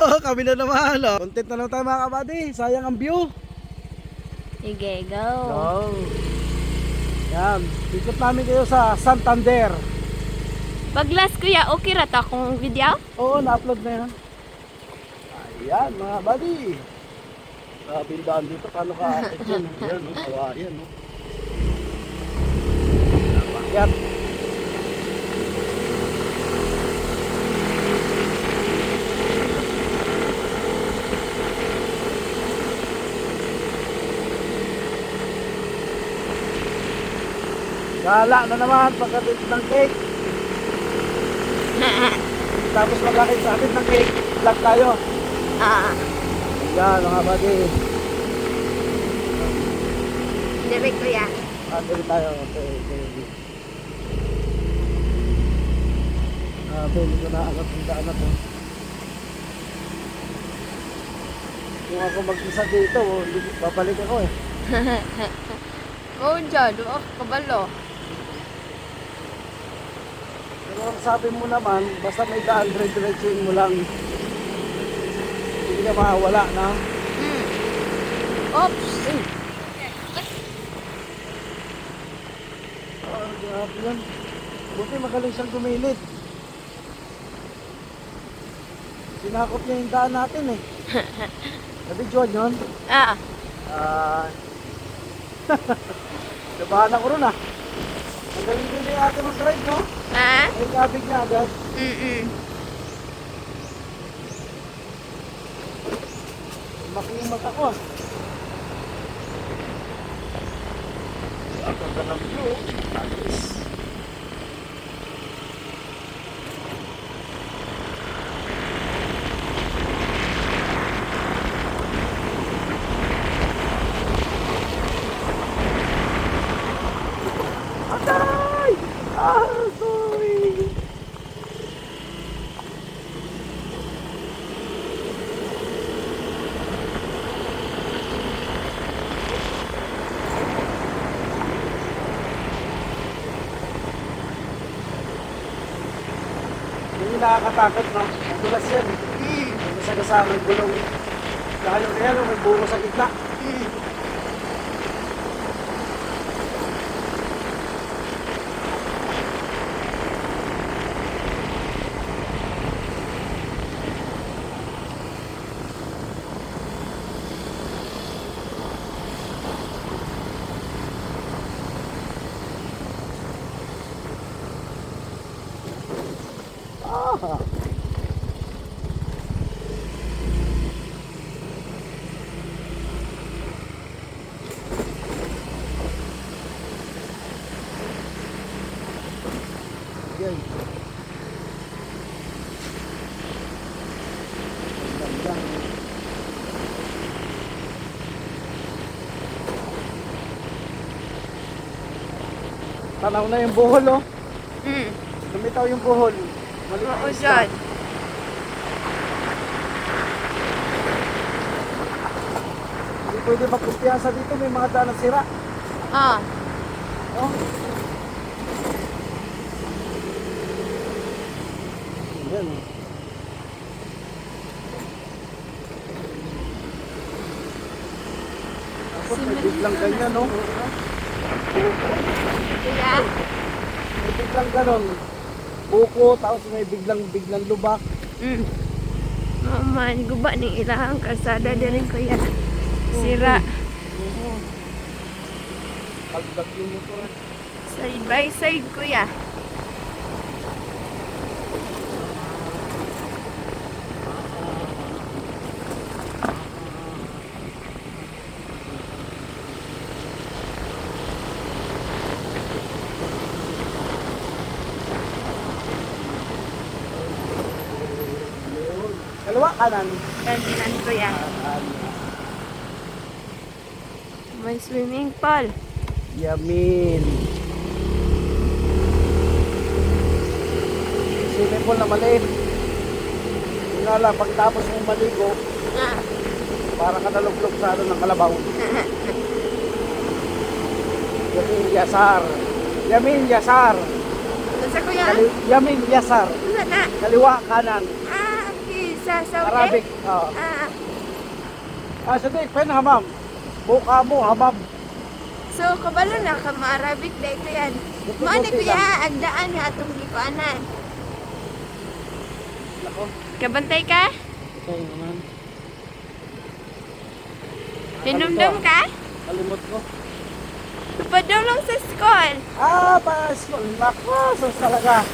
Kami na naman. Oh. Content na lang tayo mga kabady. Sayang ang view. Sige, go. Go. Yan. Ikot namin kayo sa Santander. Pag last kuya, okay rata akong video? Oo, na-upload na yan. Ayan mga buddy. Bindaan dito. Paano ka akit yan? Ayan, no? Kawayan. No? Ayan. Gala na naman pagkatid ng cake. Tapos magkakit sa atin ng cake. Vlog tayo. Yan mga buddy. Direct kuya. Dali tayo. Okay. Hindi ko na agad yung daan na to. Kung ako mag-isa dito, babalik ako eh. Oh, dyan. Oh, kabalo. Pero ang sabi mo naman, basta may daan, dire-diretsuin mo lang. Hindi ka mawala na. Oops. Grabe yan. Buti magaling siyang gumilid. Sinakop niya yung daan natin eh. Nabidyoan yun? Nabahan ako ron ah. Ang galing din yung ate mag-ride no? May kabig niya agad. Makiumat ako ah. Ang ganda ng view. Nice. Atay! Sorry! Hindi nakakatakot no? Tulas yan. Nasa may gulong. Dahil kaya no, may bungo sa gitna. Yan. Ganda. Tanaw na yung buhol oh. Lumitaw yung buhol. Oo, dyan. Hindi pwede magkumpiyansa dito. May mga daan na sira. Oh. Yan oh. Tapos may biglang ganyan no. Kuya. May biglang ganon. Buko, tapos may biglang lubak. Oh man, guba ning ilahang kalsada din kuya. Sira. Pagdag yung motor. Side by side kuya. Kaliwa kanan. Kandinan kuya. May swimming pool. Yamin. Swimming pool na maliit. Yung nga lang, pagtapos mong maligo, para ka naluglog sa ano ng kalabaw. Yamin Yasar. Yamin Yasar. Nasa kuya? Yamin Yasar. Nasa na? Kaliwa kanan. Kiss. sa Saudi? Arabic. Oo. Sige, pen hamam. Buka mo, hamam. So, kabalo na ka ma-Arabic dahil ko yan. Maani kuya, agdaan nga itong gikuanan. Nako. Kabantay ka? Ito naman. Hinumdum ka? Kalimot ko. Padulong sa school. Pasko. Nako, sus talaga.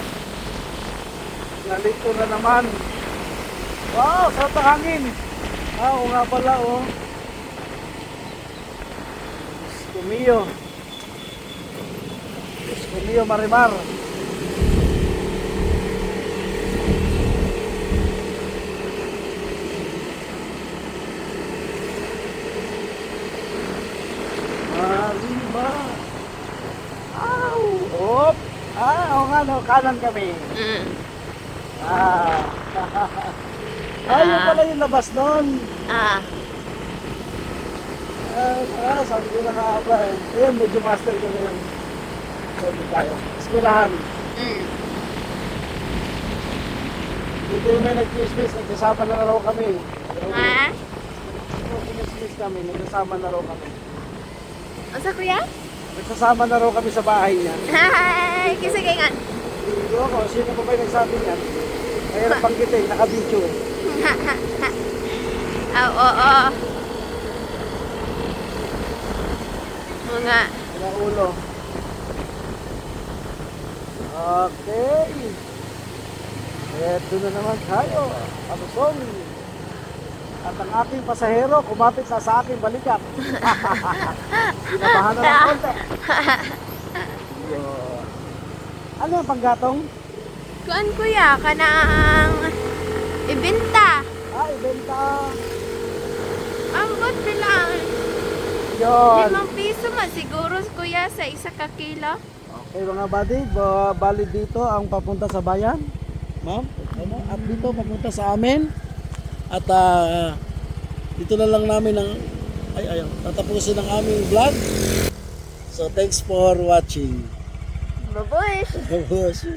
Nalito na naman. Wow, sarap ang hangin. Oo nga pala, oh. Escomillo. Escomillo Marimar. Marimar. Ow! Op! Oo nga, no, kanan kami. Yun pala yung labas nun. Sabi ko na nga ba eh. Ayun, medyo master ko na yun. Sabi tayo. Eskwelahan. Dito yung may nag-chismis, nagsasama na raw kami. Nag-chismis kami, nagsasama na raw kami. Asa kuya? Nagsasama na raw kami sa bahay niya. Hi! Kisa kaingan. Hindi ko ako, sino pa ba yung nagsabi niyan? Kaya nabanggit eh, naka-video eh. Oo. Mga Mga ulo. Okay. Eto na naman tayo. Abusong. At ang aking pasahero kumapit na sa aking balikat. Pinabahan na ng konti. Yun. Ano yung panggatong? kuan kuya, kanang ibenta. Ibenta. Ang bot bilang Yun. 5 piso masiguro kuya sa isa ka kilo. Okay mga buddy, bali dito ang papunta sa bayan. Ma'am, ano? At dito papunta sa amin. At dito na lang namin tatapusin ang aming vlog. So thanks for watching. Babush! Babush.